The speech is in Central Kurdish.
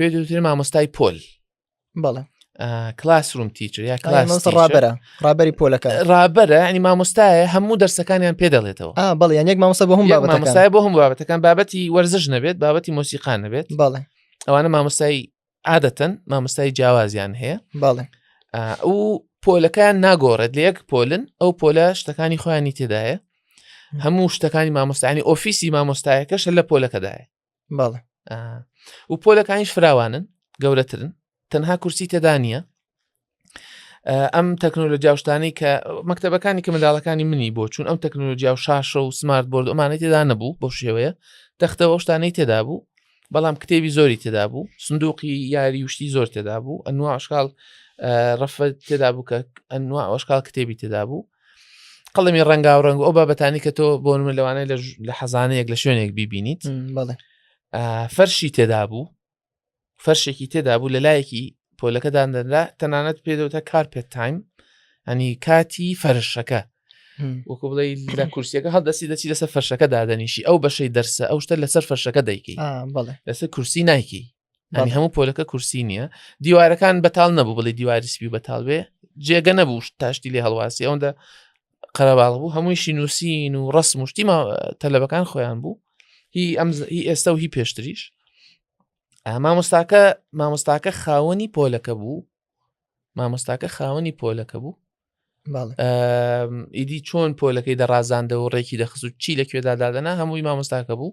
پێ دەوترێت مامۆستای پۆل بەڵێ کلاسروم تیچر یا ڕابەری پۆلەکە ڕابەرە ینی مامۆستایە هەموو دەرسەکانیان پێ دەڵێتەوە بەڵێ یان یەک مامۆستا بۆ هەم مامۆستای بۆ هەم بابەتەکان بابەتی وەرزش نەبێت بابەتی مۆسیقان نەبێت بەڵێ ئەوانە مامۆستای عادەتەن مامۆستای جیاوازیان هەیە بەڵێ و پۆلەکان ناگۆڕێت لە یەک پۆلن ئەو پۆلە شتەکانی خۆیانی تێدایە هەموو شتەکانی مامۆستانی ئۆفیسی مامۆستایەکەش لە پۆلەکەدایە بەڵێ و پۆلەکانیش فراوانن گەورەترن تەنها کورسی تێدا نیە ئەم تەکنۆلۆژیا شتانەی کە مەکتەبەکانی کە منداڵەکانی منی بۆ چوون ئەم تەکنۆلۆژیا و شاشە و سمارت بۆرد ئەمانەی تێدا نەبوو بۆ شێوەیە تەختەوە شتانەی تێدا بوو بەڵام کتێبی زۆری تێدا بوو سندوقی یاری وشتی زۆر تێدا بوو ئەنواع ئەشکال ڕەفەت تێدا بوو کە ئەنواع ئەشکال کتێبی تێدا بوو قەڵەمی ڕەنگا و ڕەنگ ئەو بابەتانی کە تۆ بۆ من لەوانەیە لە حەزانەیەک لە شوێنێک بیبینیت بەڵێ فەرشی تێدا بوو فەرشێکی تێدا بوو لە لایەکی پۆلەکەداندا تەنانەت پێدەوتە کارپێت تایم ئەنی کاتی فەرشەکە وەکو بڵێ لە کورسیەکە هەڵدەستی دەچی لەسەر فەرشەکە دادەنیشی ئەو بەشەی دەرسە ئەو شتە لەسەر فەرشەکە دەیکەی لەسەر کورسی نایکی ئەنی هەموو پۆلەکە کورسی نییە دیوارەکان بەتاڵ نەبوو بڵێ دیواری سپی بەتاڵ بێ جێگە نەبوو تاشتی لێ هەڵواسی ئەوەندە قەرەباڵ بوو هەموویشی نووسین و ڕسم و شتی تەلەبەکان خۆیان بوو هی ئێستا و هی پێشتریش مامۆستاکە خاوەنی پۆلەکە بوو مامۆستاکە خاوەنی پۆلەکە بوو ئیدی چۆن پۆلەکەی دەڕازاندە و ڕێکی دەخست و چی لەکوێدا دادەنا هەمووی مامۆستاکە بوو